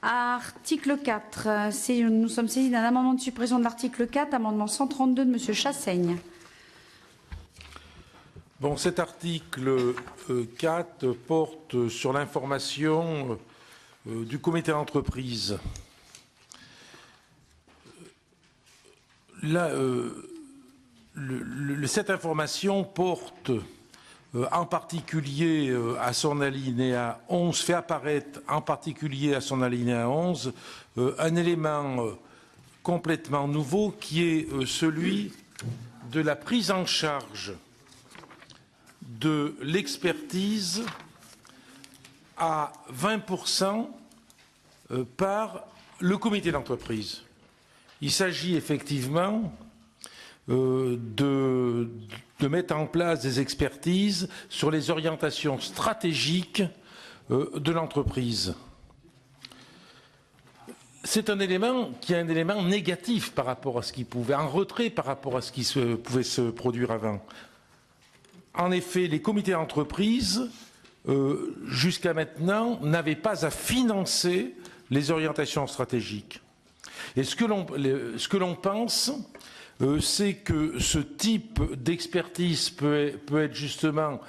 Article 4, nous sommes saisis d'un amendement de suppression de l'article 4, amendement 132 de M. Chassaigne. Bon, cet article 4 porte sur l'information du comité d'entreprise. Là, cette information porte en particulier à son alinéa 11, fait apparaître en particulier à son alinéa 11 un élément complètement nouveau qui est celui de la prise en charge de l'expertise à 20% par le comité d'entreprise. Il s'agit effectivement de mettre en place des expertises sur les orientations stratégiques de l'entreprise. C'est un élément qui est un élément négatif par rapport à ce qui pouvait, en retrait par rapport à ce qui pouvait se produire avant. En effet, les comités d'entreprise, jusqu'à maintenant, n'avaient pas à financer les orientations stratégiques. Et ce que l'on pense, c'est que ce type d'expertise peut être justement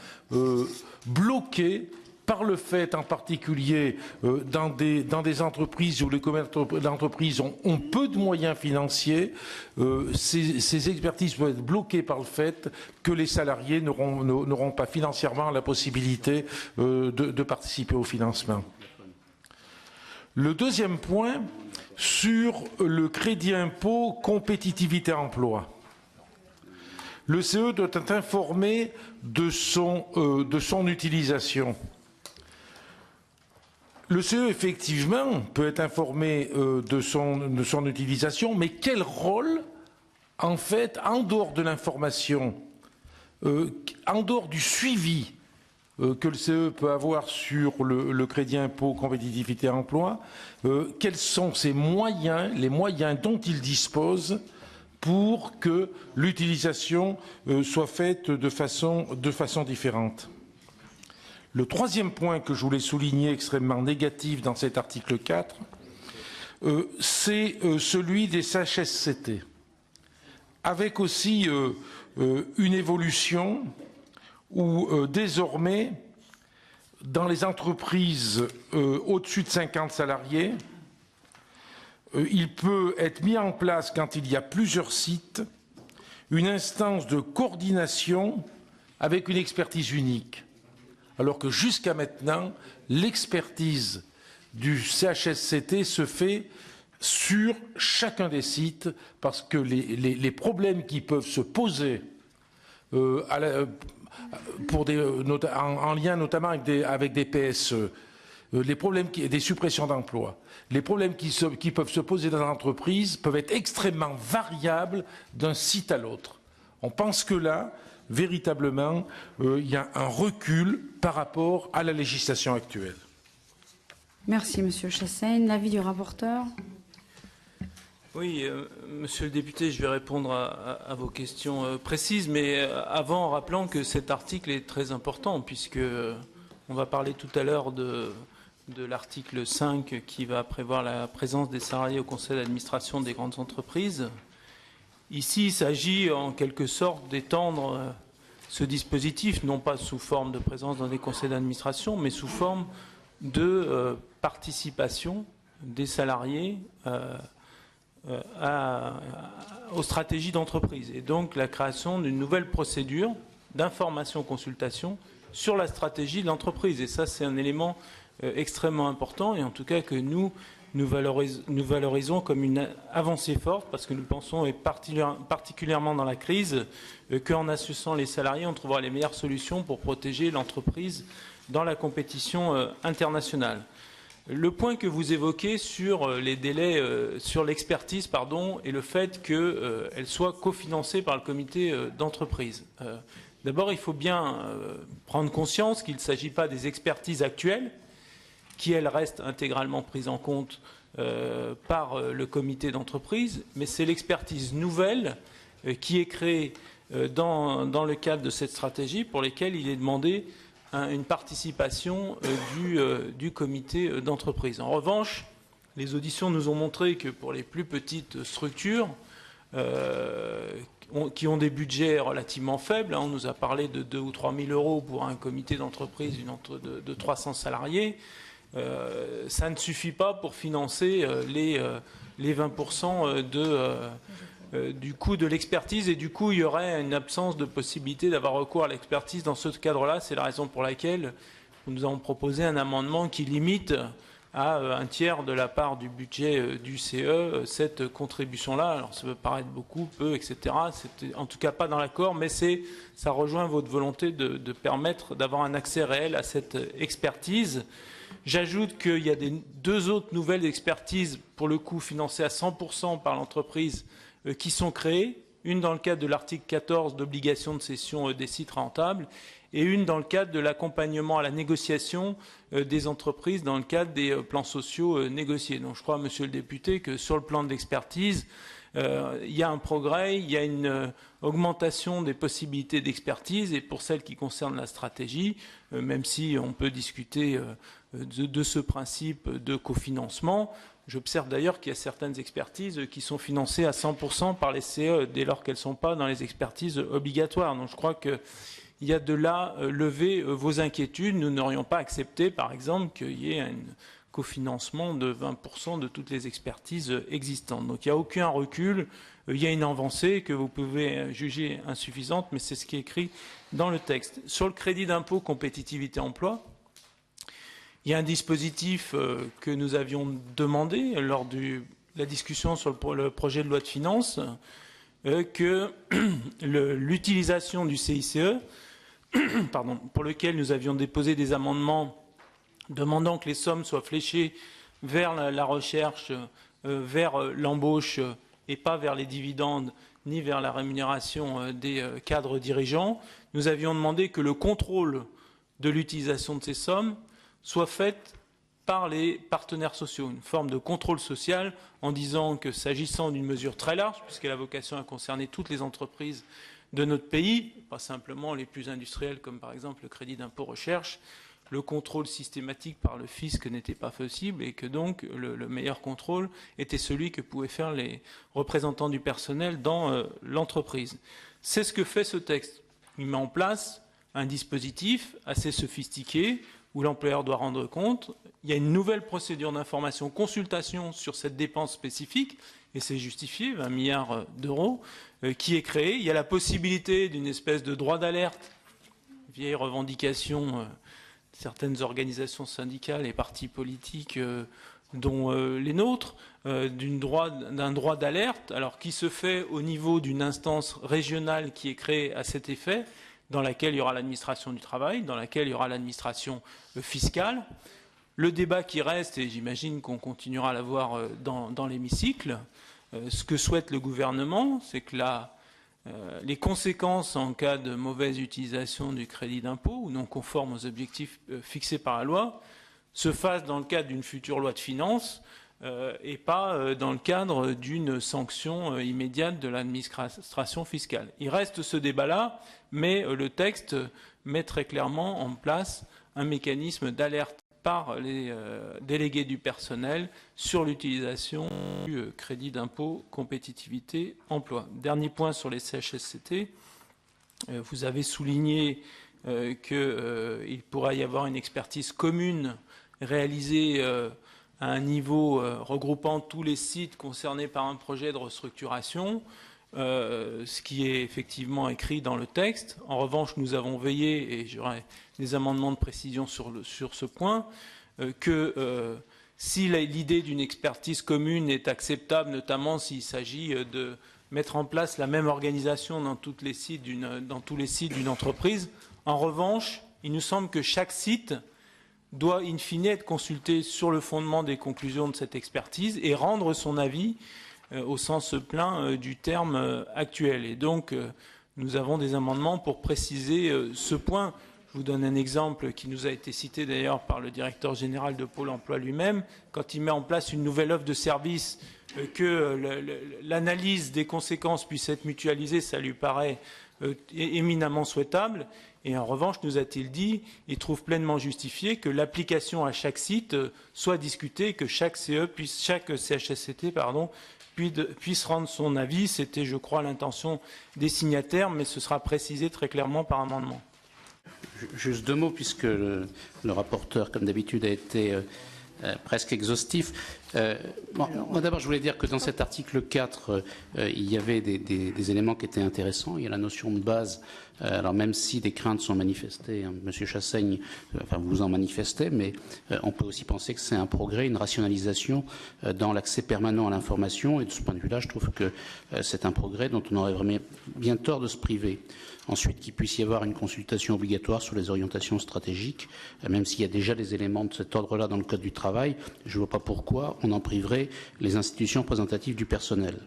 bloqué par le fait, en particulier, dans des entreprises où les commerçants d'entreprise ont peu de moyens financiers, ces expertises peuvent être bloquées par le fait que les salariés n'auront pas financièrement la possibilité de participer au financement. Le deuxième point, sur le crédit impôt compétitivité emploi. Le CE doit être informé de son utilisation. Le CE, effectivement, peut être informé de son utilisation, mais quel rôle, en fait, en dehors de l'information, en dehors du suivi que le CE peut avoir sur le crédit impôt compétitivité emploi, quels sont ses moyens, les moyens dont il dispose pour que l'utilisation soit faite de façon différente. Le troisième point que je voulais souligner extrêmement négatif dans cet article 4, c'est celui des CHSCT, avec aussi une évolution où désormais, dans les entreprises au-dessus de 50 salariés, il peut être mis en place, quand il y a plusieurs sites, une instance de coordination avec une expertise unique. Alors que jusqu'à maintenant, l'expertise du CHSCT se fait sur chacun des sites parce que les problèmes qui peuvent se poser en lien notamment avec des PSE, les problèmes des suppressions d'emplois, les problèmes qui peuvent se poser dans l'entreprise peuvent être extrêmement variables d'un site à l'autre. On pense que là, véritablement, il y a un recul par rapport à la législation actuelle. Merci, Monsieur Chassaigne. L'avis du rapporteur. Oui, monsieur le député, je vais répondre à vos questions précises, mais avant, en rappelant que cet article est très important, puisque on va parler tout à l'heure de l'article 5 qui va prévoir la présence des salariés au conseil d'administration des grandes entreprises. Ici, il s'agit en quelque sorte d'étendre ce dispositif, non pas sous forme de présence dans des conseils d'administration, mais sous forme de participation des salariés aux stratégies d'entreprise. Et donc la création d'une nouvelle procédure d'information-consultation sur la stratégie de l'entreprise. Et ça, c'est un élément extrêmement important, et en tout cas que nous valorisons comme une avancée forte, parce que nous pensons, et particulièrement dans la crise, qu'en associant les salariés, on trouvera les meilleures solutions pour protéger l'entreprise dans la compétition internationale. Le point que vous évoquez sur les délais, sur l'expertise, et le fait qu'elle soit cofinancée par le comité d'entreprise. D'abord, il faut bien prendre conscience qu'il ne s'agit pas des expertises actuelles, qui, elles, restent intégralement prises en compte par le comité d'entreprise, mais c'est l'expertise nouvelle qui est créée dans le cadre de cette stratégie, pour lesquelles il est demandé une participation du comité d'entreprise. En revanche, Les auditions nous ont montré que pour les plus petites structures, qui ont des budgets relativement faibles, on nous a parlé de 2 ou 3 000 euros pour un comité d'entreprise de 300 salariés, ça ne suffit pas pour financer les 20% du coût de l'expertise, et du coup il y aurait une absence de possibilité d'avoir recours à l'expertise dans ce cadre-là. C'est la raison pour laquelle nous avons proposé un amendement qui limite à un tiers de la part du budget du CE cette contribution-là. Alors ça peut paraître beaucoup, peu, etc. C'est en tout cas pas dans l'accord, mais ça rejoint votre volonté de permettre d'avoir un accès réel à cette expertise. J'ajoute qu'il y a 2 autres nouvelles expertises, pour le coup financées à 100% par l'entreprise, qui sont créées. Une dans le cadre de l'article 14 d'obligation de cession des sites rentables, et une dans le cadre de l'accompagnement à la négociation des entreprises dans le cadre des plans sociaux négociés. Donc je crois, monsieur le député, que sur le plan de l'expertise, il y a un progrès, il y a une augmentation des possibilités d'expertise, et pour celles qui concernent la stratégie, même si on peut discuter de ce principe de cofinancement, j'observe d'ailleurs qu'il y a certaines expertises qui sont financées à 100% par les CE dès lors qu'elles ne sont pas dans les expertises obligatoires. Donc je crois qu'il y a de là lever vos inquiétudes. Nous n'aurions pas accepté, par exemple, qu'il y ait un cofinancement de 20% de toutes les expertises existantes. Donc il n'y a aucun recul, il y a une avancée que vous pouvez juger insuffisante, mais c'est ce qui est écrit dans le texte. Sur le crédit d'impôt compétitivité emploi, il y a un dispositif que nous avions demandé lors de la discussion sur le projet de loi de finances, que l'utilisation du CICE, pour lequel nous avions déposé des amendements demandant que les sommes soient fléchées vers la recherche, vers l'embauche et pas vers les dividendes ni vers la rémunération des cadres dirigeants. Nous avions demandé que le contrôle de l'utilisation de ces sommes soit faite par les partenaires sociaux, une forme de contrôle social, en disant que s'agissant d'une mesure très large, puisqu'elle a vocation à concerner toutes les entreprises de notre pays, pas simplement les plus industrielles comme par exemple le crédit d'impôt recherche, le contrôle systématique par le fisc n'était pas possible, et que donc le meilleur contrôle était celui que pouvaient faire les représentants du personnel dans l'entreprise. C'est ce que fait ce texte. Il met en place un dispositif assez sophistiqué où l'employeur doit rendre compte. Il y a une nouvelle procédure d'information, consultation sur cette dépense spécifique, et c'est justifié, 20 milliards d'euros, qui est créée. Il y a la possibilité d'une espèce de droit d'alerte, vieille revendication de certaines organisations syndicales et partis politiques, dont les nôtres, d'un droit d'alerte, alors qui se fait au niveau d'une instance régionale qui est créée à cet effet, dans laquelle il y aura l'administration du travail, dans laquelle il y aura l'administration fiscale. Le débat qui reste, et j'imagine qu'on continuera à l'avoir dans l'hémicycle, ce que souhaite le gouvernement, c'est que les conséquences en cas de mauvaise utilisation du crédit d'impôt ou non conforme aux objectifs fixés par la loi se fassent dans le cadre d'une future loi de finances et pas dans le cadre d'une sanction immédiate de l'administration fiscale. Il reste ce débat-là, mais le texte met très clairement en place un mécanisme d'alerte par les délégués du personnel sur l'utilisation du crédit d'impôt compétitivité emploi. Dernier point sur les CHSCT. Vous avez souligné qu'il pourrait y avoir une expertise commune réalisée à un niveau regroupant tous les sites concernés par un projet de restructuration, ce qui est effectivement écrit dans le texte. En revanche, nous avons veillé, et j'aurai des amendements de précision sur ce point, que si l'idée d'une expertise commune est acceptable, notamment s'il s'agit de mettre en place la même organisation dans tous les sites d'une entreprise, en revanche, il nous semble que chaque site doit in fine être consulté sur le fondement des conclusions de cette expertise et rendre son avis au sens plein du terme actuel. Et donc, nous avons des amendements pour préciser ce point. Je vous donne un exemple qui nous a été cité d'ailleurs par le directeur général de Pôle emploi lui-même. Quand il met en place une nouvelle offre de service, que l'analyse des conséquences puisse être mutualisée, ça lui paraît éminemment souhaitable. Et en revanche, nous a-t-il dit, il trouve pleinement justifié que l'application à chaque site soit discutée et que chaque CHSCT puisse rendre son avis. C'était, je crois, l'intention des signataires, mais ce sera précisé très clairement par amendement. Juste 2 mots, puisque le rapporteur, comme d'habitude, a été presque exhaustif. Moi, d'abord, je voulais dire que dans cet article 4, il y avait des éléments qui étaient intéressants. Il y a la notion de base. Alors, même si des craintes sont manifestées, hein, M. Chassaigne, vous en manifestez, mais on peut aussi penser que c'est un progrès, une rationalisation dans l'accès permanent à l'information. Et de ce point de vue-là, je trouve que c'est un progrès dont on aurait vraiment bien tort de se priver. Ensuite, qu'il puisse y avoir une consultation obligatoire sur les orientations stratégiques, même s'il y a déjà des éléments de cet ordre-là dans le Code du travail, je ne vois pas pourquoi on en priverait les institutions représentatives du personnel.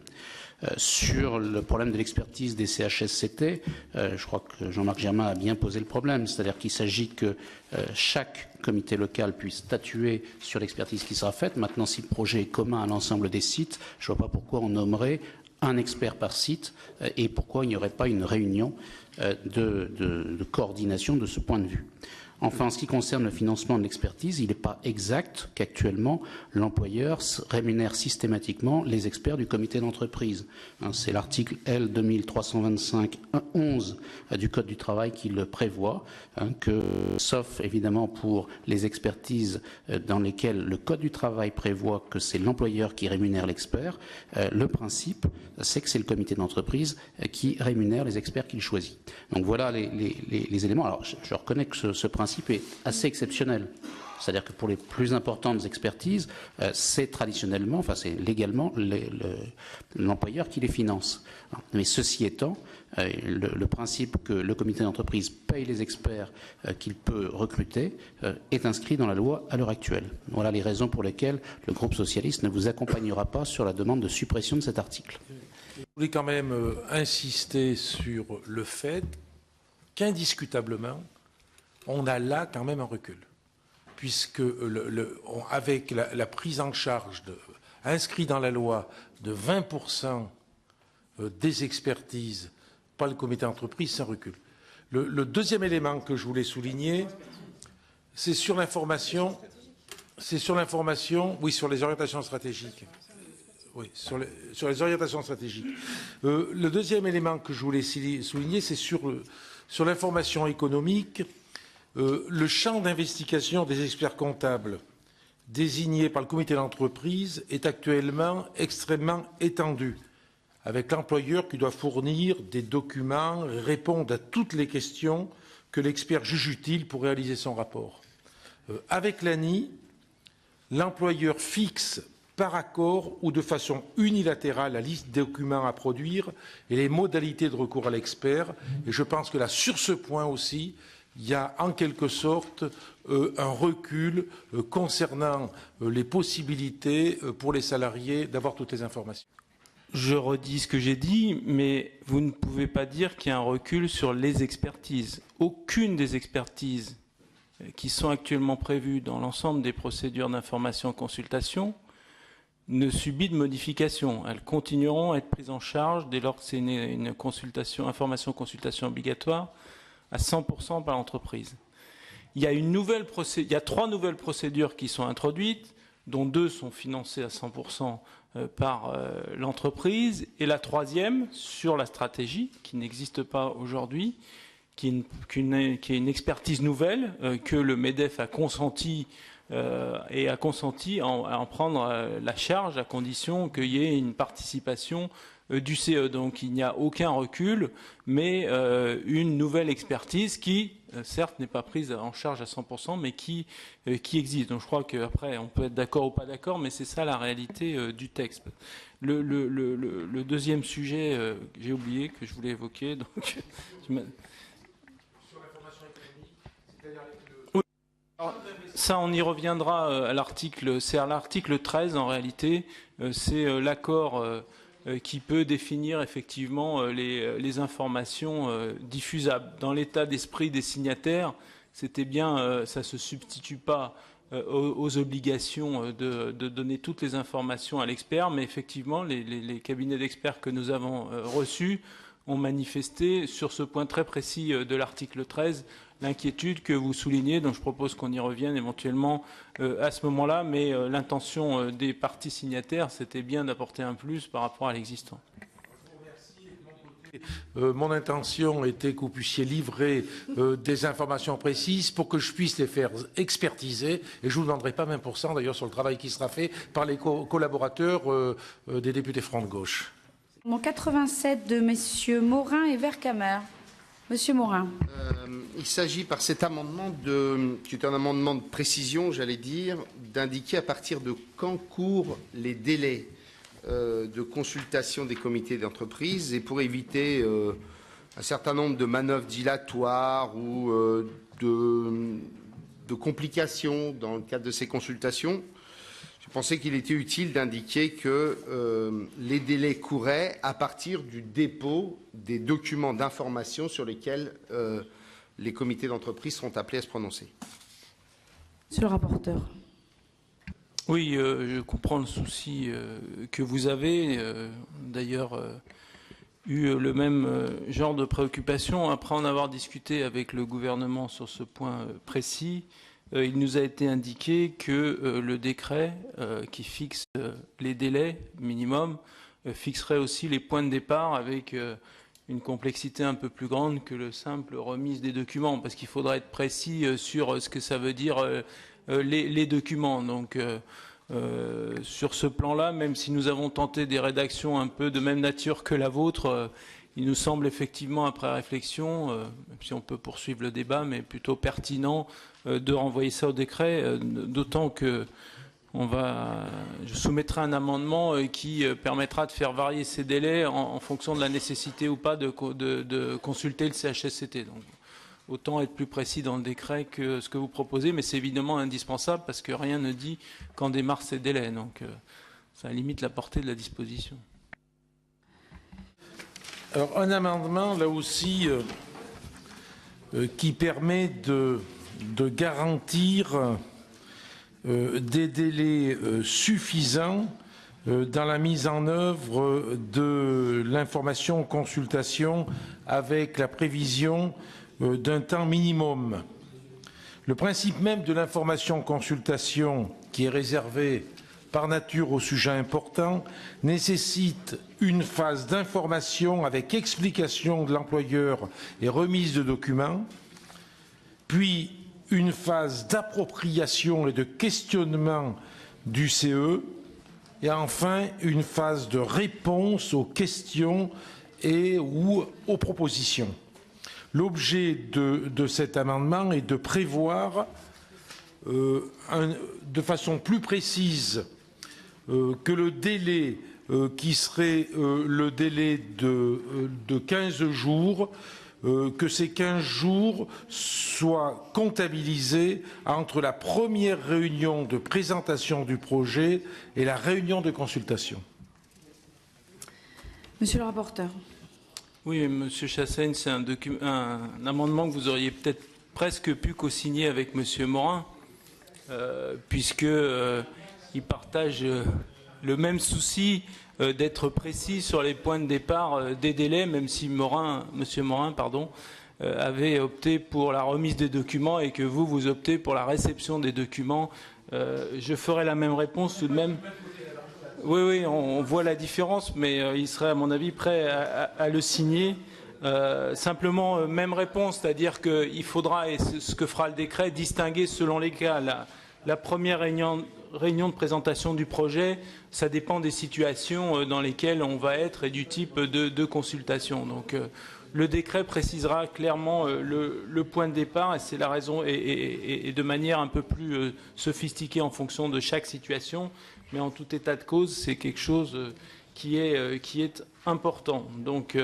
Sur le problème de l'expertise des CHSCT, je crois que Jean-Marc Germain a bien posé le problème, c'est-à-dire qu'il s'agit que chaque comité local puisse statuer sur l'expertise qui sera faite. Maintenant, si le projet est commun à l'ensemble des sites, je ne vois pas pourquoi on nommerait un expert par site et pourquoi il n'y aurait pas une réunion de coordination de ce point de vue. Enfin, en ce qui concerne le financement de l'expertise, il n'est pas exact qu'actuellement, l'employeur rémunère systématiquement les experts du comité d'entreprise. C'est l'article L 2325-11 du Code du travail qui le prévoit, que, sauf évidemment pour les expertises dans lesquelles le Code du travail prévoit que c'est l'employeur qui rémunère l'expert, le principe, c'est que c'est le comité d'entreprise qui rémunère les experts qu'il choisit. Donc voilà les éléments. Alors, je reconnais que ce principe est assez exceptionnel. C'est-à-dire que pour les plus importantes expertises, c'est traditionnellement, enfin c'est légalement l'employeur qui les finance. Mais ceci étant, le principe que le comité d'entreprise paye les experts qu'il peut recruter est inscrit dans la loi à l'heure actuelle. Voilà les raisons pour lesquelles le groupe socialiste ne vous accompagnera pas sur la demande de suppression de cet article. Je voulais quand même insister sur le fait qu'indiscutablement, on a là quand même un recul, puisque avec la prise en charge inscrit dans la loi de 20% des expertises par le comité d'entreprise, c'est un recul. Le deuxième élément que je voulais souligner, c'est sur l'information, oui, sur les orientations stratégiques. Oui, sur les orientations stratégiques. Le deuxième élément que je voulais souligner, c'est sur l'information économique. Le champ d'investigation des experts comptables désignés par le comité d'entreprise est actuellement extrêmement étendu, avec l'employeur qui doit fournir des documents, répondre à toutes les questions que l'expert juge utiles pour réaliser son rapport. Avec l'ANI, l'employeur fixe par accord ou de façon unilatérale la liste des documents à produire et les modalités de recours à l'expert. Et je pense que là, sur ce point aussi, il y a en quelque sorte un recul concernant les possibilités pour les salariés d'avoir toutes les informations. Je redis ce que j'ai dit, mais vous ne pouvez pas dire qu'il y a un recul sur les expertises. Aucune des expertises qui sont actuellement prévues dans l'ensemble des procédures d'information-consultation ne subit de modification. Elles continueront à être prises en charge dès lors que c'est une information-consultation obligatoire à 100% par l'entreprise. Il y a 3 nouvelles procédures qui sont introduites, dont 2 sont financées à 100% par l'entreprise, et la 3e sur la stratégie, qui n'existe pas aujourd'hui, qui est une expertise nouvelle que le MEDEF a consenti et a consenti à en prendre la charge à condition qu'il y ait une participation du CE. Donc il n'y a aucun recul, mais une nouvelle expertise qui, certes, n'est pas prise en charge à 100%, mais qui existe. Donc je crois qu'après, on peut être d'accord ou pas d'accord, mais c'est ça la réalité du texte. Le deuxième sujet, j'ai oublié que je voulais évoquer. Donc, sur l'information économique, c'est-à-dire ça, on y reviendra à l'article. C'est à l'article 13, en réalité. C'est l'accord qui peut définir effectivement les informations diffusables. Dans l'état d'esprit des signataires, c'était bien, ça ne se substitue pas aux obligations de donner toutes les informations à l'expert, mais effectivement, les cabinets d'experts que nous avons reçus ont manifesté sur ce point très précis de l'article 13 l'inquiétude que vous soulignez, donc je propose qu'on y revienne éventuellement à ce moment-là, mais l'intention des parties signataires, c'était bien d'apporter un plus par rapport à l'existant. Mon intention était que vous puissiez livrer des informations précises pour que je puisse les faire expertiser, et je ne vous demanderai pas 20% d'ailleurs sur le travail qui sera fait par les collaborateurs des députés Front de Gauche. Mon 87 de messieurs Morin et Vercamer. Monsieur Morin. Il s'agit par cet amendement, qui est un amendement de précision, j'allais dire, d'indiquer à partir de quand courent les délais de consultation des comités d'entreprise, et pour éviter un certain nombre de manœuvres dilatoires ou de complications dans le cadre de ces consultations, je pensais qu'il était utile d'indiquer que les délais couraient à partir du dépôt des documents d'information sur lesquels les comités d'entreprise seront appelés à se prononcer. Monsieur le rapporteur. Oui, je comprends le souci que vous avez. D'ailleurs, eu le même genre de préoccupation. Après en avoir discuté avec le gouvernement sur ce point précis, il nous a été indiqué que le décret qui fixe les délais minimum fixerait aussi les points de départ avec une complexité un peu plus grande que le simple remise des documents, parce qu'il faudra être précis sur ce que ça veut dire les documents. Donc, sur ce plan-là, même si nous avons tenté des rédactions un peu de même nature que la vôtre, il nous semble effectivement, après réflexion, même si on peut poursuivre le débat, mais plutôt pertinent de renvoyer ça au décret, d'autant que je soumettrai un amendement qui permettra de faire varier ces délais en fonction de la nécessité ou pas de consulter le CHSCT. Donc, autant être plus précis dans le décret que ce que vous proposez, mais c'est évidemment indispensable parce que rien ne dit quand démarrent ces délais. Donc, ça limite la portée de la disposition. Alors, un amendement, là aussi, qui permet de garantir des délais suffisants dans la mise en œuvre de l'information consultation avec la prévision d'un temps minimum. Le principe même de l'information consultation, qui est réservé par nature au sujet important, nécessite une phase d'information avec explication de l'employeur et remise de documents, puis une phase d'appropriation et de questionnement du CE, et enfin une phase de réponse aux questions et ou aux propositions. L'objet de cet amendement est de prévoir de façon plus précise que le délai qui serait le délai de 15 jours, que ces 15 jours soient comptabilisés entre la première réunion de présentation du projet et la réunion de consultation. Monsieur le rapporteur. Oui, Monsieur Chassaigne, c'est un amendement que vous auriez peut-être presque pu co-signer avec Monsieur Morin, puisqu'il partage le même souci d'être précis sur les points de départ des délais, même si Monsieur Morin avait opté pour la remise des documents et que vous optez pour la réception des documents. Je ferai la même réponse tout de même. Oui, on voit la différence, mais il serait, à mon avis, prêt à le signer. Simplement, même réponse, c'est-à-dire qu'il faudra, et ce que fera le décret, distinguer selon les cas. La première réunion de présentation du projet, ça dépend des situations dans lesquelles on va être et du type de consultation. Donc, le décret précisera clairement le point de départ, et c'est la raison, et de manière un peu plus sophistiquée en fonction de chaque situation. Mais en tout état de cause, c'est quelque chose qui est important. Donc,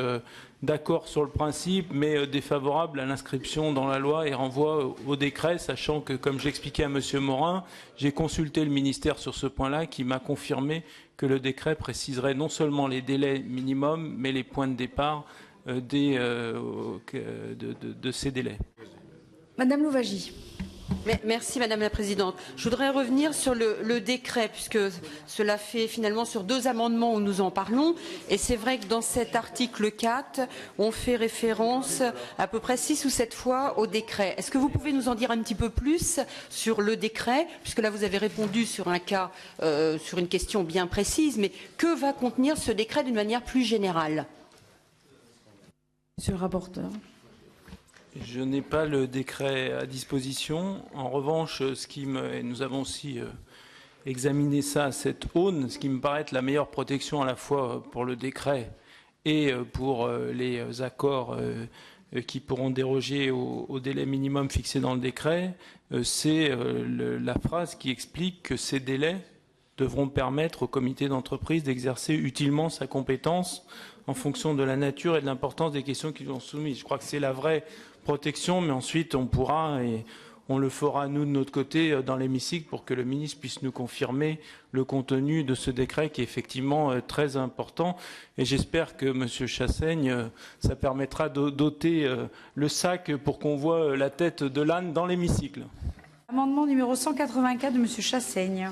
d'accord sur le principe, mais défavorable à l'inscription dans la loi et renvoi au décret, sachant que, comme j'expliquais à M. Morin, j'ai consulté le ministère sur ce point-là, qui m'a confirmé que le décret préciserait non seulement les délais minimums, mais les points de départ de ces délais. Madame Louwagie. Merci Madame la Présidente. Je voudrais revenir sur le décret, puisque cela fait finalement sur 2 amendements où nous en parlons. Et c'est vrai que dans cet article 4, on fait référence à peu près 6 ou 7 fois au décret. Est-ce que vous pouvez nous en dire un petit peu plus sur le décret, puisque là vous avez répondu sur un cas, sur une question bien précise, mais que va contenir ce décret d'une manière plus générale? Monsieur le rapporteur. Je n'ai pas le décret à disposition. En revanche, et nous avons aussi examiné ça à cette aune, ce qui me paraît être la meilleure protection à la fois pour le décret et pour les accords qui pourront déroger au délai minimum fixé dans le décret, c'est la phrase qui explique que ces délais devront permettre au comité d'entreprise d'exercer utilement sa compétence en fonction de la nature et de l'importance des questions qui lui sont soumises. Je crois que c'est la vraie protection, mais ensuite on pourra, et on le fera nous de notre côté dans l'hémicycle pour que le ministre puisse nous confirmer le contenu de ce décret qui est effectivement très important. Et j'espère que M. Chassaigne, ça permettra d'ôter le sac pour qu'on voit la tête de l'âne dans l'hémicycle. Amendement numéro 184 de M. Chassaigne.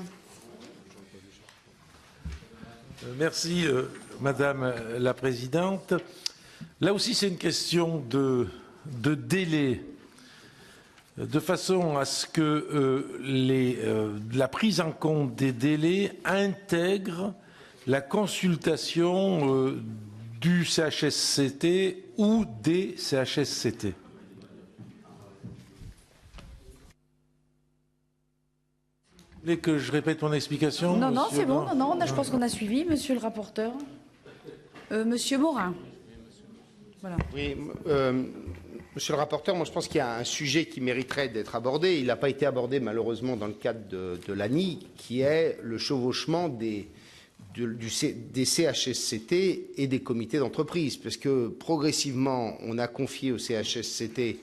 Merci, Madame la Présidente. Là aussi, c'est une question de délai, de façon à ce que la prise en compte des délais intègre la consultation du CHSCT ou des CHSCT. Vous voulez que je répète mon explication? Non, non, c'est bon. Non, je pense qu'on a suivi, monsieur le rapporteur. Monsieur Morin. Voilà. Oui, monsieur le rapporteur, moi je pense qu'il y a un sujet qui mériterait d'être abordé. Il n'a pas été abordé malheureusement dans le cadre de l'ANI, qui est le chevauchement des CHSCT et des comités d'entreprise. Parce que progressivement, on a confié au CHSCT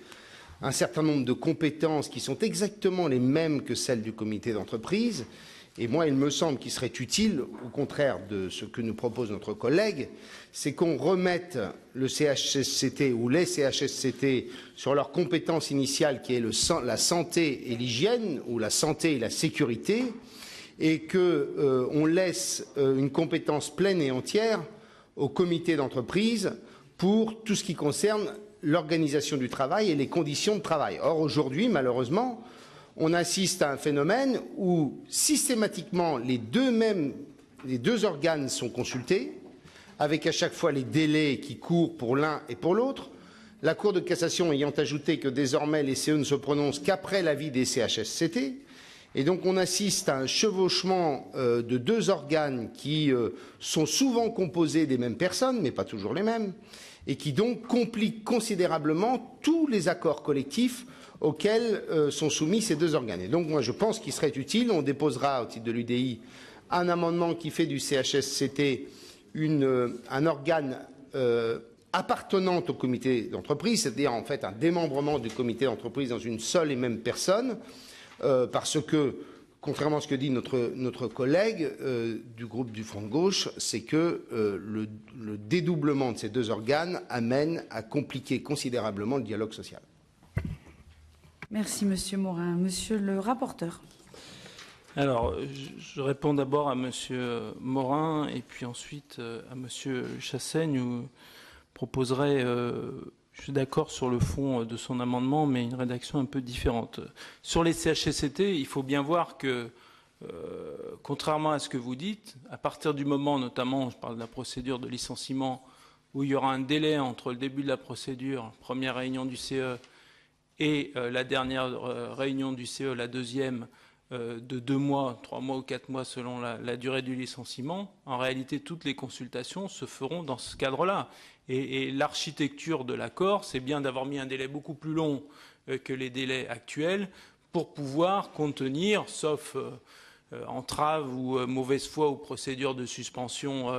un certain nombre de compétences qui sont exactement les mêmes que celles du comité d'entreprise. Et moi, il me semble qu'il serait utile, au contraire de ce que nous propose notre collègue, c'est qu'on remette le CHSCT ou les CHSCT sur leur compétence initiale qui est la santé et l'hygiène, ou la santé et la sécurité, et qu'on laisse une compétence pleine et entière au comité d'entreprise pour tout ce qui concerne l'organisation du travail et les conditions de travail. Or, aujourd'hui, malheureusement, on assiste à un phénomène où systématiquement les deux organes sont consultés, avec à chaque fois les délais qui courent pour l'un et pour l'autre. La Cour de cassation ayant ajouté que désormais les CE ne se prononcent qu'après l'avis des CHSCT. Et donc on assiste à un chevauchement de 2 organes qui sont souvent composés des mêmes personnes, mais pas toujours les mêmes, et qui donc compliquent considérablement tous les accords collectifs auxquels sont soumis ces 2 organes. Et donc moi je pense qu'il serait utile, on déposera au titre de l'UDI un amendement qui fait du CHSCT un organe appartenant au comité d'entreprise, c'est-à-dire en fait un démembrement du comité d'entreprise dans une seule et même personne, parce que, contrairement à ce que dit notre collègue du groupe du Front de Gauche, c'est que le dédoublement de ces 2 organes amène à compliquer considérablement le dialogue social. Merci, Monsieur Morin. Monsieur le rapporteur. Alors, je réponds d'abord à Monsieur Morin et puis ensuite à Monsieur Chassaigne, où je proposerai, je suis d'accord sur le fond de son amendement, mais une rédaction un peu différente. Sur les CHSCT, il faut bien voir que, contrairement à ce que vous dites, à partir du moment, notamment, je parle de la procédure de licenciement, où il y aura un délai entre le début de la procédure, première réunion du CE, et la dernière réunion du CE, la deuxième, de 2 mois, 3 mois ou 4 mois selon la durée du licenciement, en réalité, toutes les consultations se feront dans ce cadre-là. Et l'architecture de l'accord, c'est bien d'avoir mis un délai beaucoup plus long que les délais actuels pour pouvoir contenir, sauf entrave ou mauvaise foi ou procédure de suspension,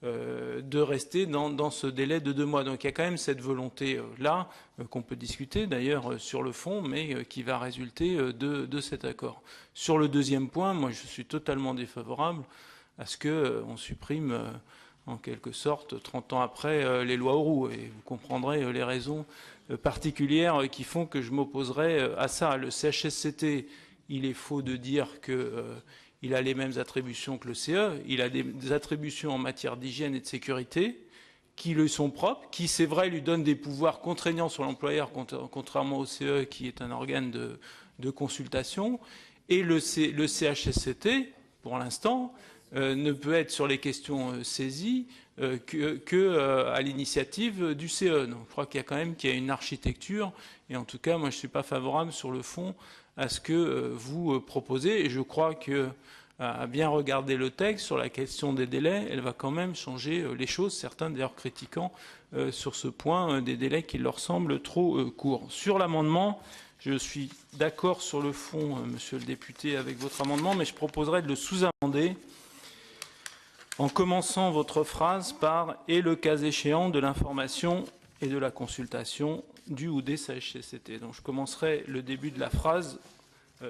de rester dans ce délai de 2 mois. Donc il y a quand même cette volonté-là qu'on peut discuter d'ailleurs sur le fond, mais qui va résulter de cet accord. Sur le deuxième point, moi je suis totalement défavorable à ce qu'on supprime en quelque sorte, 30 ans après les lois Auroux. Et vous comprendrez les raisons particulières qui font que je m'opposerai à ça. Le CHSCT, il est faux de dire qu'il a les mêmes attributions que le CE. Il a des attributions en matière d'hygiène et de sécurité qui lui sont propres, qui, c'est vrai, lui donnent des pouvoirs contraignants sur l'employeur, contrairement au CE, qui est un organe de consultation. Et le CHSCT, pour l'instant, ne peut être sur les questions saisies à l'initiative du CE. Donc, je crois qu'il y a une architecture, et en tout cas, moi, je ne suis pas favorable sur le fond à ce que vous proposez, et je crois que à bien regarder le texte sur la question des délais, elle va quand même changer les choses, certains d'ailleurs critiquant sur ce point des délais qui leur semblent trop courts. Sur l'amendement, je suis d'accord sur le fond, monsieur le député, avec votre amendement, mais je proposerai de le sous-amender en commençant votre phrase par « et le cas échéant de l'information et de la consultation du ou des CHSCT ». Donc je commencerai le début de la phrase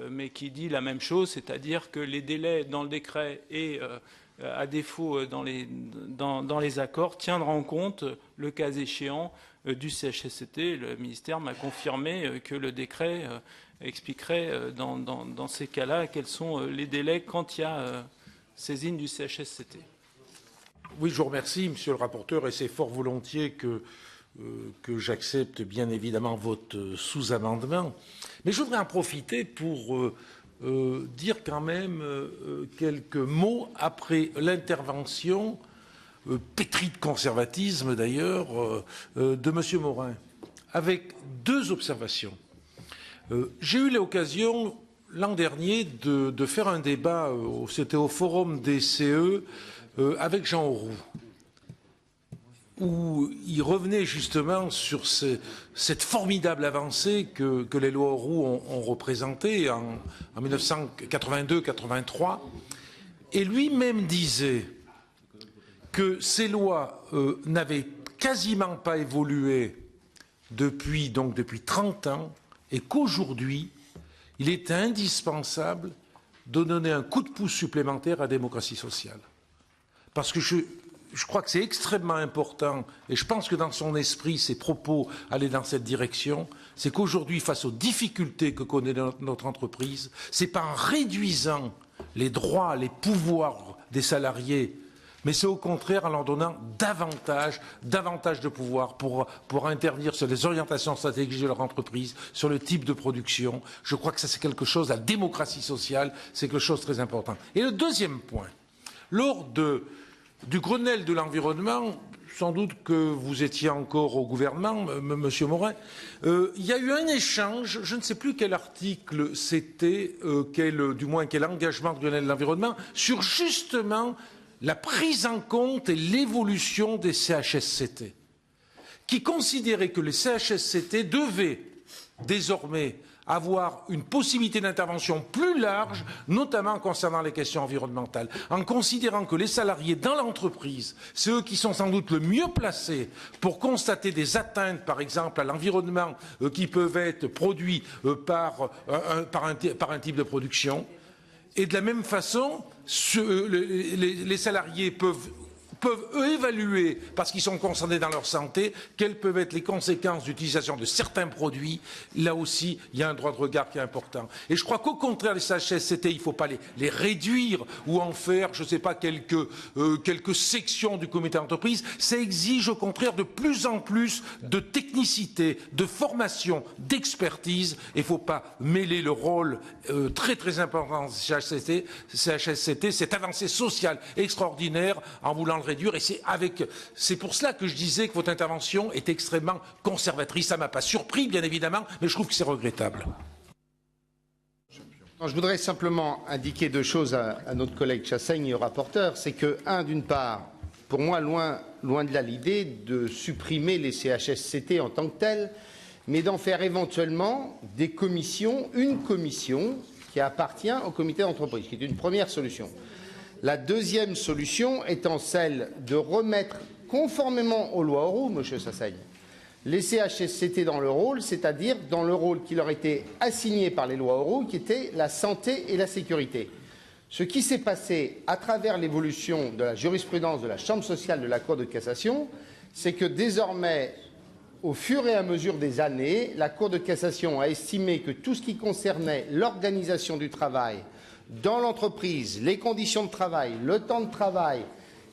mais qui dit la même chose, c'est-à-dire que les délais dans le décret et à défaut dans les accords tiendront compte, le cas échéant, du CHSCT. Le ministère m'a confirmé que le décret expliquerait dans ces cas-là quels sont les délais quand il y a saisine du CHSCT. Oui, je vous remercie, monsieur le rapporteur, et c'est fort volontiers que j'accepte bien évidemment votre sous-amendement. Mais je voudrais en profiter pour dire quand même quelques mots après l'intervention, pétrie de conservatisme d'ailleurs, de M. Morin, avec deux observations. J'ai eu l'occasion l'an dernier de faire un débat, c'était au forum des CE, avec Jean Auroux, où il revenait justement sur cette formidable avancée que les lois Auroux ont représentée en 1982-83. Et lui-même disait que ces lois n'avaient quasiment pas évolué depuis 30 ans et qu'aujourd'hui, il était indispensable de donner un coup de pouce supplémentaire à la démocratie sociale. Parce que je crois que c'est extrêmement important, et je pense que dans son esprit, ses propos allaient dans cette direction, c'est qu'aujourd'hui, face aux difficultés que connaît notre entreprise, c'est pas en réduisant les droits, les pouvoirs des salariés, mais c'est au contraire en leur donnant davantage de pouvoir pour intervenir sur les orientations stratégiques de leur entreprise, sur le type de production. Je crois que ça, c'est quelque chose, la démocratie sociale, c'est quelque chose de très important. Et le deuxième point, lors du Grenelle de l'environnement, sans doute que vous étiez encore au gouvernement, Monsieur Morin, il y a eu un échange, je ne sais plus quel article c'était, du moins quel engagement du Grenelle de l'environnement, sur justement la prise en compte et l'évolution des CHSCT, qui considérait que les CHSCT devaient désormais avoir une possibilité d'intervention plus large, notamment concernant les questions environnementales, en considérant que les salariés dans l'entreprise, c'est eux qui sont sans doute le mieux placés pour constater des atteintes, par exemple, à l'environnement qui peuvent être produits par un type de production. Et de la même façon, les salariés peuvent évaluer, parce qu'ils sont concernés dans leur santé, quelles peuvent être les conséquences d'utilisation de certains produits. Là aussi, il y a un droit de regard qui est important. Et je crois qu'au contraire, les CHSCT, il ne faut pas les réduire ou en faire, je ne sais pas, quelques sections du comité d'entreprise. Ça exige au contraire de plus en plus de technicité, de formation, d'expertise. Et il ne faut pas mêler le rôle très très important des CHSCT, cette avancée sociale extraordinaire, en voulant le réduire, et c'est pour cela que je disais que votre intervention est extrêmement conservatrice. Ça ne m'a pas surpris, bien évidemment, mais je trouve que c'est regrettable. Je voudrais simplement indiquer deux choses à notre collègue Chassaigne et au rapporteur. C'est que, d'une part, pour moi, loin de là l'idée de supprimer les CHSCT en tant que tels, mais d'en faire éventuellement des commissions, une commission qui appartient au comité d'entreprise, qui est une première solution. La deuxième solution étant celle de remettre, conformément aux lois Auroux, M. Chassaigne, les CHSCT dans le rôle, c'est-à-dire dans le rôle qui leur était assigné par les lois Auroux, qui était la santé et la sécurité. Ce qui s'est passé à travers l'évolution de la jurisprudence de la Chambre sociale de la Cour de cassation, c'est que désormais, au fur et à mesure des années, la Cour de cassation a estimé que tout ce qui concernait l'organisation du travail dans l'entreprise, les conditions de travail, le temps de travail,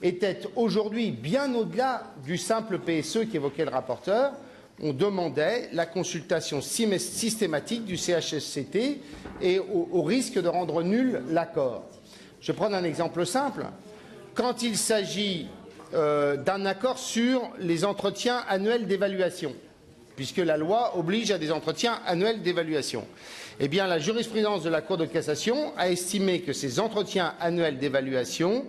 était aujourd'hui bien au-delà du simple PSE qu'évoquait le rapporteur. On demandait la consultation systématique du CHSCT et au risque de rendre nul l'accord. Je vais prendre un exemple simple. Quand il s'agit d'un accord sur les entretiens annuels d'évaluation, puisque la loi oblige à des entretiens annuels d'évaluation, eh bien la jurisprudence de la Cour de cassation a estimé que ces entretiens annuels d'évaluation,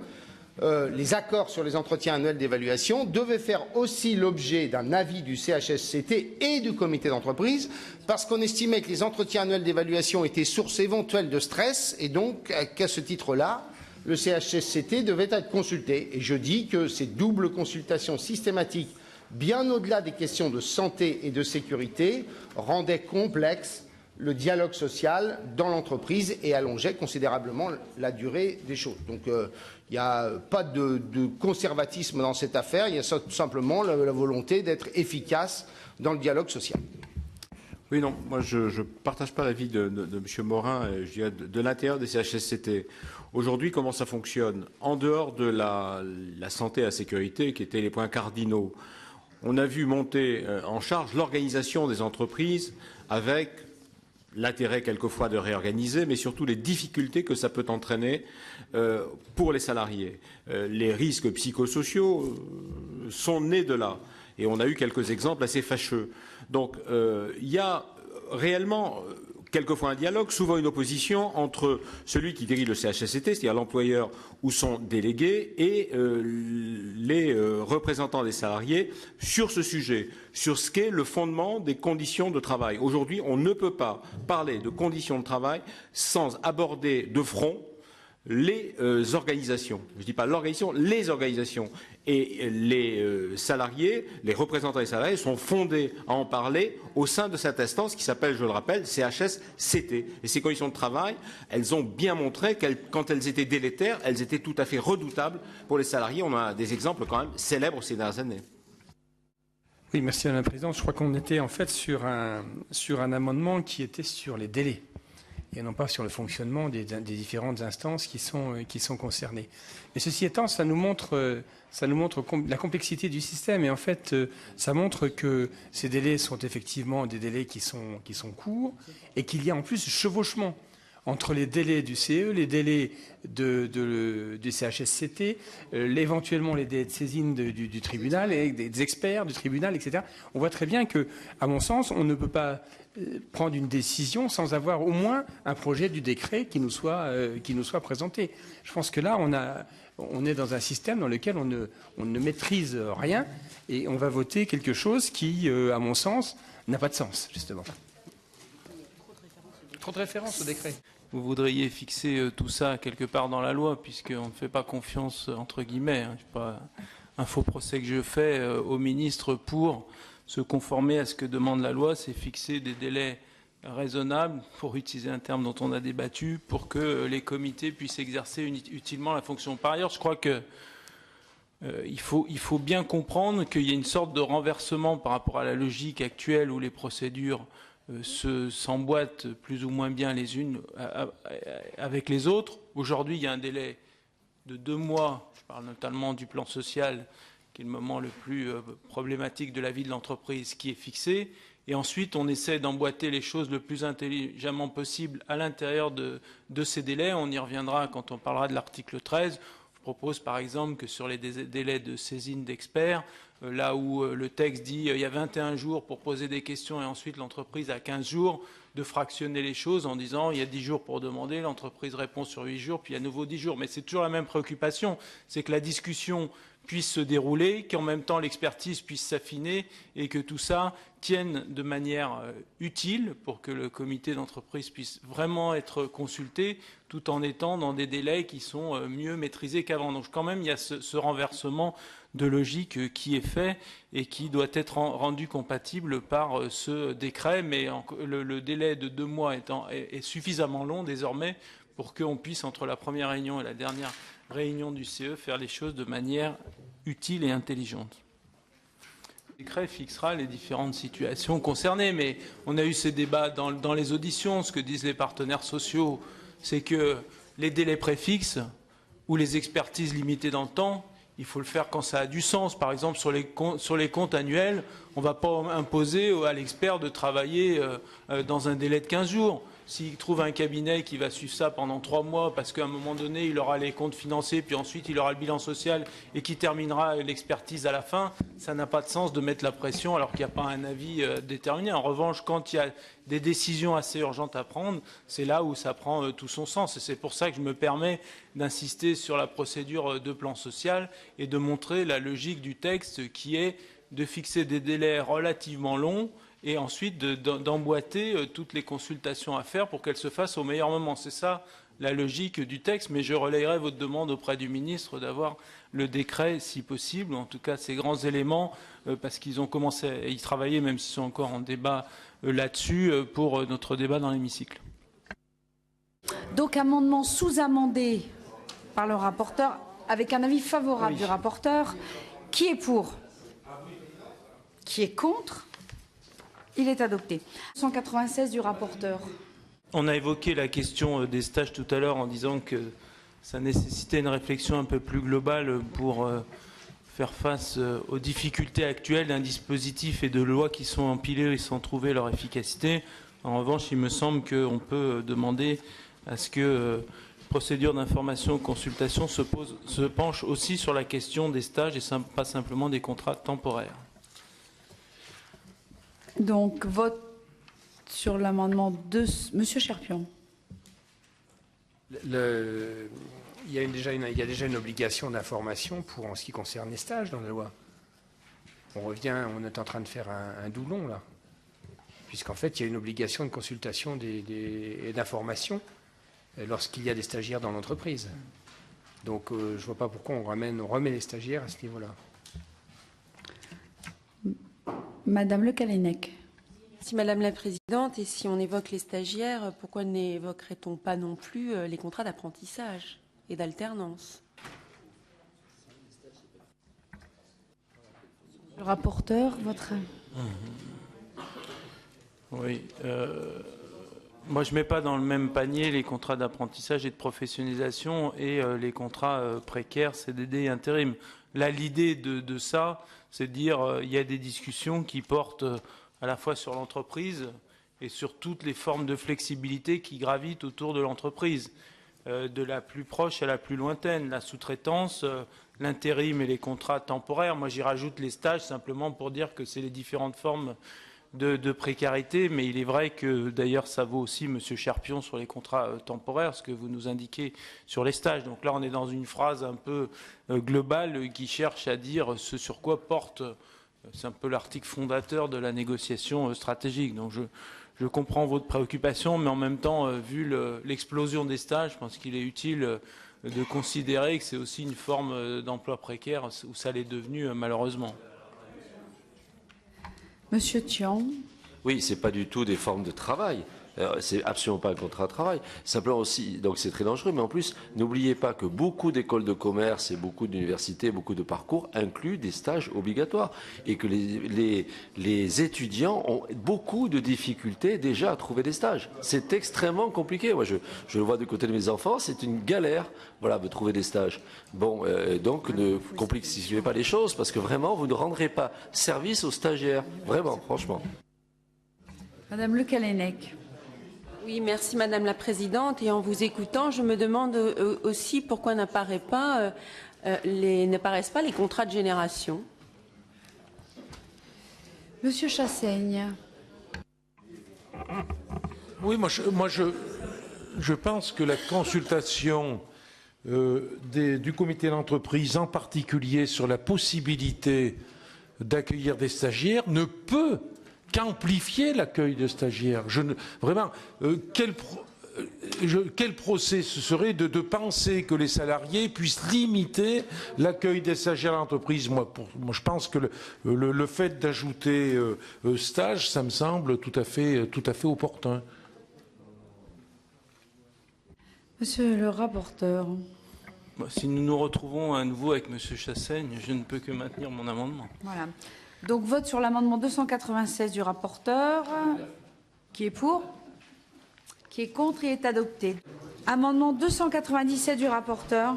les accords sur les entretiens annuels d'évaluation devaient faire aussi l'objet d'un avis du CHSCT et du comité d'entreprise, parce qu'on estimait que les entretiens annuels d'évaluation étaient source éventuelle de stress, et donc qu'à ce titre-là, le CHSCT devait être consulté. Et je dis que ces doubles consultations systématiques, bien au-delà des questions de santé et de sécurité, rendaient complexe le dialogue social dans l'entreprise et allongeait considérablement la durée des choses. Donc il n'y a pas de conservatisme dans cette affaire, il y a tout simplement la volonté d'être efficace dans le dialogue social. Oui, non, moi je ne partage pas l'avis de M. Morin, je dirais de l'intérieur des CHSCT. Aujourd'hui, comment ça fonctionne? En dehors de la santé et la sécurité, qui étaient les points cardinaux, on a vu monter en charge l'organisation des entreprises avec l'intérêt quelquefois de réorganiser, mais surtout les difficultés que ça peut entraîner pour les salariés. Les risques psychosociaux sont nés de là. Et on a eu quelques exemples assez fâcheux. Donc il y a réellement quelquefois un dialogue, souvent une opposition entre celui qui dirige le CHSCT, c'est-à-dire l'employeur ou son délégué, et les représentants des salariés sur ce sujet, sur ce qu'est le fondement des conditions de travail. Aujourd'hui, on ne peut pas parler de conditions de travail sans aborder de front les organisations. Je ne dis pas l'organisation, les organisations. Et les salariés, les représentants des salariés sont fondés à en parler au sein de cette instance qui s'appelle, je le rappelle, CHSCT. Et ces conditions de travail, elles ont bien montré qu'elles, quand elles étaient délétères, elles étaient tout à fait redoutables pour les salariés. On a des exemples quand même célèbres ces dernières années. Oui, merci Madame la Présidente. Je crois qu'on était en fait sur un amendement qui était sur les délais et non pas sur le fonctionnement des différentes instances qui sont concernées. Mais ceci étant, ça nous montre la complexité du système et en fait, ça montre que ces délais sont effectivement des délais qui sont courts et qu'il y a en plus chevauchement entre les délais du CE, les délais du CHSCT, éventuellement les délais de saisine du tribunal et des experts du tribunal, etc. On voit très bien que, à mon sens, on ne peut pas prendre une décision sans avoir au moins un projet du décret qui nous soit présenté. Je pense que là, on est dans un système dans lequel on ne maîtrise rien et on va voter quelque chose qui, à mon sens, n'a pas de sens, justement. Trop de références au décret. Vous voudriez fixer tout ça quelque part dans la loi, puisqu'on ne fait pas confiance, entre guillemets, hein, c'est pas un faux procès que je fais au ministre pour se conformer à ce que demande la loi, c'est fixer des délais raisonnables, pour utiliser un terme dont on a débattu, pour que les comités puissent exercer utilement la fonction. Par ailleurs, je crois que il faut bien comprendre qu'il y a une sorte de renversement par rapport à la logique actuelle où les procédures s'emboîtent plus ou moins bien les unes avec les autres. Aujourd'hui, il y a un délai de 2 mois, je parle notamment du plan social, qui est le moment le plus problématique de la vie de l'entreprise, qui est fixé. Et ensuite, on essaie d'emboîter les choses le plus intelligemment possible à l'intérieur de ces délais. On y reviendra quand on parlera de l'article 13. Je propose par exemple que sur les délais de saisine d'experts, là où le texte dit il y a 21 jours pour poser des questions et ensuite l'entreprise a 15 jours, de fractionner les choses en disant il y a 10 jours pour demander, l'entreprise répond sur 8 jours, puis à nouveau 10 jours. Mais c'est toujours la même préoccupation, c'est que la discussion puisse se dérouler, qu'en même temps l'expertise puisse s'affiner et que tout ça tienne de manière utile pour que le comité d'entreprise puisse vraiment être consulté tout en étant dans des délais qui sont mieux maîtrisés qu'avant. Donc quand même, il y a ce renversement de logique qui est fait et qui doit être rendu compatible par ce décret. Mais le délai de 2 mois est suffisamment long désormais pour qu'on puisse, entre la première réunion et la dernière réunion du CE, faire les choses de manière utile et intelligente. Le décret fixera les différentes situations concernées, mais on a eu ces débats dans les auditions. Ce que disent les partenaires sociaux, c'est que les délais préfixes ou les expertises limitées dans le temps, il faut le faire quand ça a du sens. Par exemple, sur les comptes annuels, on ne va pas imposer à l'expert de travailler dans un délai de 15 jours. S'il trouve un cabinet qui va suivre ça pendant 3 mois, parce qu'à un moment donné, il aura les comptes financiers, puis ensuite il aura le bilan social et qui terminera l'expertise à la fin, ça n'a pas de sens de mettre la pression alors qu'il n'y a pas un avis déterminé. En revanche, quand il y a des décisions assez urgentes à prendre, c'est là où ça prend tout son sens. Et c'est pour ça que je me permets d'insister sur la procédure de plan social et de montrer la logique du texte qui est de fixer des délais relativement longs et ensuite d'emboîter toutes les consultations à faire pour qu'elles se fassent au meilleur moment. C'est ça la logique du texte, mais je relayerai votre demande auprès du ministre d'avoir le décret si possible, en tout cas ces grands éléments, parce qu'ils ont commencé à y travailler, même s'ils sont encore en débat là-dessus, pour notre débat dans l'hémicycle. Donc amendement sous-amendé par le rapporteur, avec un avis favorable du rapporteur. Qui est pour? Qui est contre? Il est adopté. 196 du rapporteur. On a évoqué la question des stages tout à l'heure en disant que ça nécessitait une réflexion un peu plus globale pour faire face aux difficultés actuelles d'un dispositif et de lois qui sont empilées et sans trouver leur efficacité. En revanche, il me semble qu'on peut demander à ce que procédure d'information ou consultation se penche aussi sur la question des stages et pas simplement des contrats temporaires. Donc, vote sur l'amendement de Monsieur Cherpion. Il y a déjà une obligation d'information en ce qui concerne les stages dans la loi. On est en train de faire un doublon, là. Puisqu'en fait, il y a une obligation de consultation et d'information lorsqu'il y a des stagiaires dans l'entreprise. Donc, je ne vois pas pourquoi on remet les stagiaires à ce niveau-là. Madame Le Callennec. Merci Madame la Présidente. Et si on évoque les stagiaires, pourquoi n'évoquerait-on pas non plus les contrats d'apprentissage et d'alternance? Le rapporteur, votre... Oui. Moi, je ne mets pas dans le même panier les contrats d'apprentissage et de professionnalisation et les contrats précaires, CDD et intérim. Là, l'idée de ça, c'est de dire il y a des discussions qui portent à la fois sur l'entreprise et sur toutes les formes de flexibilité qui gravitent autour de l'entreprise, de la plus proche à la plus lointaine, la sous-traitance, l'intérim et les contrats temporaires. Moi, j'y rajoute les stages simplement pour dire que c'est les différentes formes de précarité, mais il est vrai que, d'ailleurs, ça vaut aussi, Monsieur Cherpion, sur les contrats temporaires, ce que vous nous indiquez sur les stages. Donc là, on est dans une phrase un peu globale qui cherche à dire ce sur quoi porte, c'est un peu l'article fondateur de la négociation stratégique. Donc je comprends votre préoccupation, mais en même temps, vu l'explosion des stages, je pense qu'il est utile de considérer que c'est aussi une forme d'emploi précaire où ça l'est devenu malheureusement. Monsieur Thion. Oui, ce n'est pas du tout des formes de travail. C'est absolument pas un contrat de travail. Simplement aussi, donc c'est très dangereux, mais en plus, n'oubliez pas que beaucoup d'écoles de commerce et beaucoup d'universités, beaucoup de parcours incluent des stages obligatoires et que les étudiants ont beaucoup de difficultés déjà à trouver des stages. C'est extrêmement compliqué. Moi, je le vois du côté de mes enfants, c'est une galère, voilà, de trouver des stages. Bon, donc ne complexifiez pas les choses parce que vraiment, vous ne rendrez pas service aux stagiaires. Vraiment, franchement. Madame Le Callennec. Oui, merci Madame la Présidente. Et en vous écoutant, je me demande aussi pourquoi n'apparaissent pas les contrats de génération. Monsieur Chassaigne. Oui, moi je pense que la consultation du comité d'entreprise, en particulier sur la possibilité d'accueillir des stagiaires, ne peut qu'amplifier l'accueil de stagiaires. Vraiment, quel procès ce serait de penser que les salariés puissent limiter l'accueil des stagiaires à l'entreprise. Moi, je pense que le fait d'ajouter stage, ça me semble tout à fait opportun. Monsieur le rapporteur. Bon, si nous nous retrouvons à nouveau avec M. Chassaigne, je ne peux que maintenir mon amendement. Voilà. Donc vote sur l'amendement 296 du rapporteur. Qui est pour? Qui est contre? Il est adopté. Amendement 297 du rapporteur.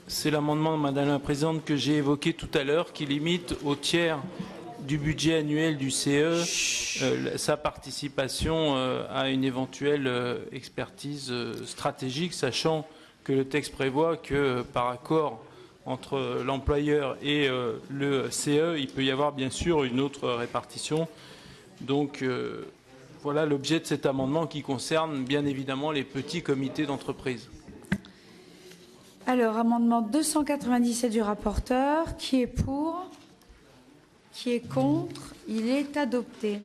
C'est l'amendement, Madame la Présidente, que j'ai évoqué tout à l'heure, qui limite au tiers du budget annuel du CE sa participation à une éventuelle expertise stratégique, sachant que le texte prévoit que par accord entre l'employeur et le CE, il peut y avoir bien sûr une autre répartition. Donc voilà l'objet de cet amendement qui concerne bien évidemment les petits comités d'entreprise. Alors, amendement 297 du rapporteur, qui est pour? Qui est contre? Il est adopté.